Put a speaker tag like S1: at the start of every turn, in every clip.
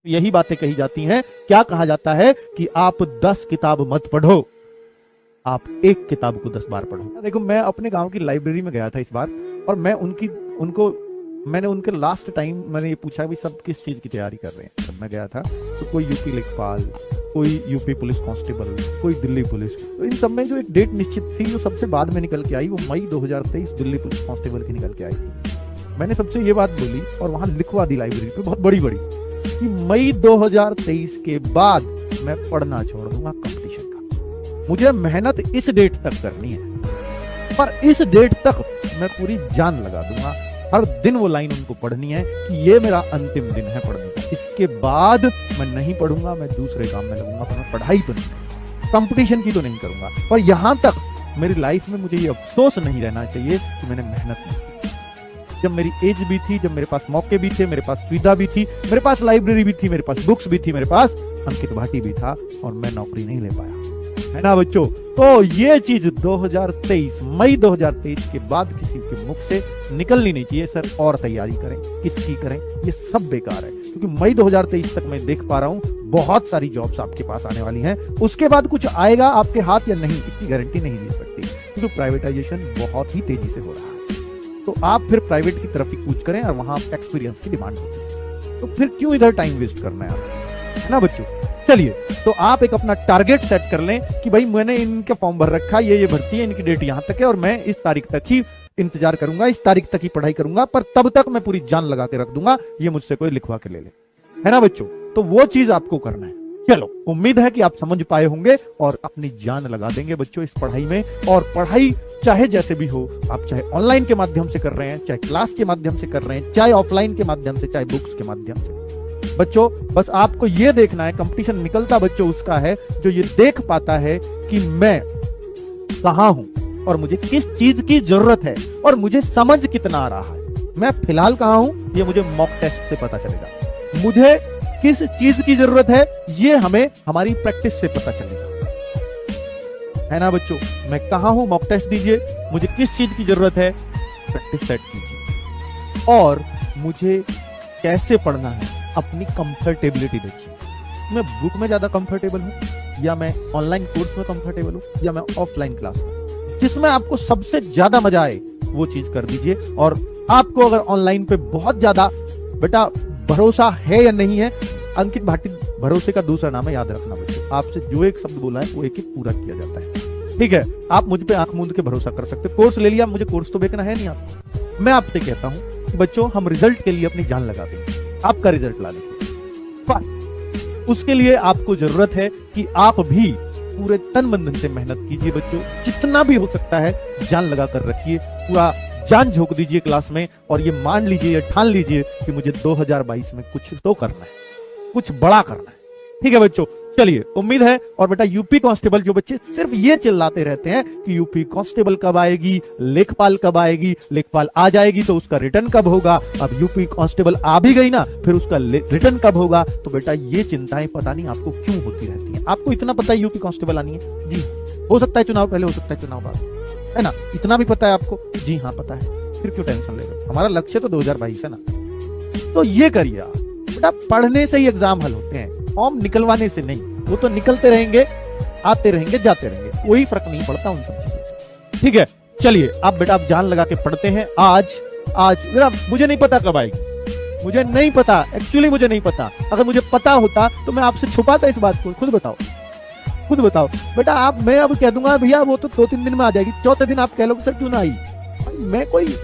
S1: यही बातें कही जाती हैं। क्या कहा जाता है कि आप 10 किताब मत पढ़ो, आप एक किताब को 10 बार पढ़ो। देखो, मैं अपने गांव की लाइब्रेरी में गया था इस बार, और मैं मैंने उनके लास्ट टाइम मैंने ये पूछा भी सब किस चीज की तैयारी कर रहे हैं। जब मैं गया था तो कोई यूपी लेखपाल, कोई यूपी पुलिस कांस्टेबल, कोई दिल्ली पुलिस, तो इन सब में जो एक डेट निश्चित थी जो सबसे बाद में निकल के आई, वो मई 2023 दिल्ली पुलिस कांस्टेबल की निकल के आई थी। मैंने सबसे ये बात बोली और वहां लिखवा दी लाइब्रेरी पे बहुत बड़ी बड़ी कि मई 2023 के बाद मैं पढ़ना छोड़ दूंगा कंपटीशन का। मुझे मेहनत इस डेट तक करनी है, पर इस डेट तक मैं पूरी जान लगा दूंगा। हर दिन वो लाइन उनको पढ़नी है कि ये मेरा अंतिम दिन है पढ़ने का, इसके बाद मैं नहीं पढ़ूंगा, मैं दूसरे काम में लगूंगा, पर मैं पढ़ाई तो नहीं करूंगा, कंपटीशन की तो नहीं करूंगा। पर यहां तक मेरी लाइफ में मुझे ये अफसोस नहीं रहना चाहिए कि मैंने मेहनत नहीं की। जब मेरी एज भी थी, जब मेरे पास मौके भी थे, मेरे पास सुविधा भी थी, मेरे पास लाइब्रेरी भी थी, मेरे पास बुक्स भी थी, मेरे पास अंकित भाटी भी था, और मैं नौकरी नहीं ले पाया, है ना बच्चों। तो ये चीज 2023 मई 2023 के बाद किसी के मुख से निकलनी नहीं चाहिए। सर और तैयारी करें, किसकी करें, ये सब बेकार है, क्योंकि मई 2023 तक मैं देख पा रहा हूं बहुत सारी जॉब्स आपके पास आने वाली हैं। उसके बाद कुछ आएगा आपके हाथ या नहीं, इसकी गारंटी नहीं दे सकती, क्योंकि प्राइवेटाइजेशन बहुत ही तेजी से हो रहा है। तो आप फिर प्राइवेट की तरफ ही कूच करें, और वहां एक्सपीरियंस की डिमांड होती है, तो फिर क्यों इधर टाइम वेस्ट करना है आपको, है ना बच्चों। चलिए, तो आप एक अपना टारगेट सेट कर लें कि भाई मैंने इनके फॉर्म भर रखा, ये भर्ती है, इनकी डेट यहां तक है, और मैं इस तारीख तक ही इंतजार करूंगा, इस तारीख तक ही पढ़ाई करूंगा, पर तब तक मैं पूरी जान लगा के रख दूंगा, ये मुझसे कोई लिखवा के ले ले, है ना बच्चों। तो वो चीज आपको करना है। चलो, उम्मीद है कि आप समझ पाए होंगे और अपनी जान लगा देंगे बच्चों इस पढ़ाई में। और पढ़ाई चाहे जैसे भी हो, आप चाहे ऑनलाइन के माध्यम से कर रहे हैं, चाहे क्लास के माध्यम से कर रहे हैं, चाहे ऑफलाइन के माध्यम से, चाहे बुक्स के माध्यम से, बच्चों बस आपको ये देखना है, कंपटीशन निकलता बच्चों उसका है जो ये देख पाता है कि मैं कहां हूं और मुझे किस चीज की जरूरत है और मुझे समझ कितना आ रहा है। मैं फिलहाल कहां हूं ये मुझे मॉक टेस्ट से पता चलेगा, मुझे किस चीज की जरूरत है ये हमें हमारी प्रैक्टिस से पता चलेगा, है ना बच्चों। मैं कहां हूं, मॉक टेस्ट दीजिए, मुझे किस चीज की जरूरत है, प्रैक्टिस सेट कीजिए, और मुझे कैसे पढ़ना है, अपनी कंफर्टेबिलिटी देखिए। मैं बुक में ज्यादा कंफर्टेबल हूं, या मैं ऑनलाइन कोर्स में कंफर्टेबल हूं, या मैं ऑफलाइन क्लास में, जिसमें आपको सबसे ज्यादा मजा आए वो चीज कर दीजिए। और आपको अगर ऑनलाइन पे बहुत ज्यादा बेटा भरोसा है या नहीं है, अंकित भाटी भरोसे का दूसरा नाम है, याद रखना बच्चों। आपसे जो एक शब्द बोला है वो एक एक पूरा किया जाता है, ठीक है। आप मुझ पे आंख मूंद के भरोसा कर सकते हो। कोर्स ले लिया, मुझे कोर्स तो बेचना है नहीं आपको। मैं आपसे कहता हूं कि बच्चों हम रिजल्ट के लिए अपनी जान लगा देंगे, आपका रिजल्ट ला देंगे। उसके लिए आपको जरूरत है कि आप भी पूरे तन बंधन से मेहनत कीजिए बच्चों, जितना भी हो सकता है जान लगा कर रखिए, पूरा जान झोंक दीजिए क्लास में, और ये मान लीजिए, ये ठान लीजिए कि मुझे 2022 में कुछ तो करना है, कुछ बड़ा करना है, ठीक है बच्चों। चलिए, उम्मीद है। और बेटा यूपी कांस्टेबल जो बच्चे सिर्फ ये चिल्लाते रहते हैं कि यूपी कांस्टेबल कब आएगी, लेखपाल कब आएगी, लेखपाल आ जाएगी तो उसका रिटर्न कब होगा, अब यूपी कांस्टेबल आ भी गई ना, फिर उसका रिटर्न कब होगा, तो बेटा ये चिंताएं पता नहीं आपको क्यों होती रहती हैं। आपको इतना पता है यूपी कांस्टेबल आनी है, जी हो सकता है चुनाव पहले, हो सकता है चुनाव बाद, है ना, इतना भी पता है आपको, जी हाँ पता है, फिर क्यों टेंशन ले रहे हो। हमारा लक्ष्य तो 2022 है ना, तो ये करिए आप बेटा, पढ़ने से ही एग्जाम हल होते हैं, फॉर्म निकलवाने से नहीं। वो तो निकलते रहेंगे, आते रहेंगे, जाते रहेंगे, कोई फर्क नहीं पड़ता उन सब चीजों से, ठीक है। चलिए, आप बेटा आप जान लगा के पढ़ते हैं। आज मेरा मुझे नहीं पता कब आएगी, मुझे नहीं पता, एक्चुअली मुझे नहीं पता। अगर मुझे पता होता तो मैं आपसे छुपाता इस बात को। खुद बताओ बेटा, आप मैं अब कह दूंगा भैया वो तो 2-3 दिन में आ जाएगी, चौथे दिन आप कह लो सर क्यों ना आई, मैं कोई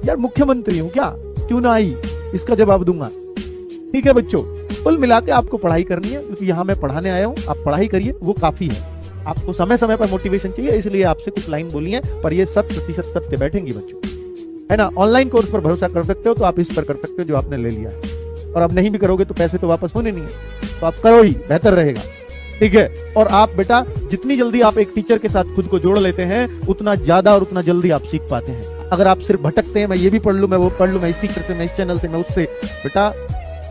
S1: यार मुख्यमंत्री हूं क्या, क्यों ना आई, इसका जवाब दूंगा, ठीक है बच्चों। कुल मिला के आपको पढ़ाई करनी है, क्योंकि यहाँ मैं पढ़ाने आया हूँ, आप पढ़ाई करिए, वो काफी है। आपको समय समय पर मोटिवेशन चाहिए, इसलिए आपसे कुछ लाइन बोली है, पर ये 100% सत्य बैठेंगी बच्चों, है ना। ऑनलाइन कोर्स पर भरोसा कर सकते हो तो आप इस पर कर सकते हो जो आपने ले लिया है, और अब नहीं भी करोगे तो पैसे तो वापस होने नहीं है, तो आप करो ही, बेहतर रहेगा, ठीक है। और आप बेटा जितनी जल्दी आप एक टीचर के साथ खुद को जोड़ लेते हैं, उतना ज्यादा और उतना जल्दी आप सीख पाते हैं। अगर आप सिर्फ भटकते हैं, मैं ये भी पढ़ लूं, मैं वो पढ़ लूं, मैं इस टीचर से, मैं इस चैनल से, मैं उससे, बेटा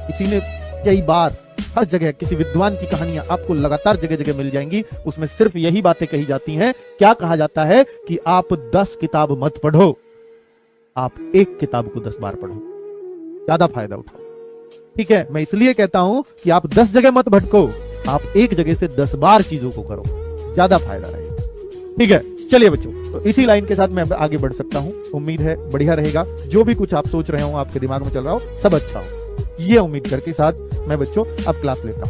S1: किसी ने कई बार हर जगह किसी विद्वान की कहानियां आपको लगातार जगह जगह मिल जाएंगी, उसमें सिर्फ यही बातें कही जाती हैं। क्या कहा जाता है कि आप 10 किताब मत पढ़ो, आप एक किताब को 10 बार पढ़ो, ज्यादा फायदा उठाओ, ठीक है, मैं इसलिए कहता हूं कि आप 10 जगह मत भटको, आप एक जगह से 10 बार चीजों को करो, ज्यादा फायदा रहेगा। ठीक है, चलिए बच्चों, तो इसी लाइन के साथ मैं आगे बढ़ सकता हूं। उम्मीद है बढ़िया रहेगा, जो भी कुछ आप सोच रहे हो, आपके दिमाग में चल रहा हो, सब अच्छा हो, ये उम्मीद करके साथ मैं बच्चों अब क्लास लेता हूं।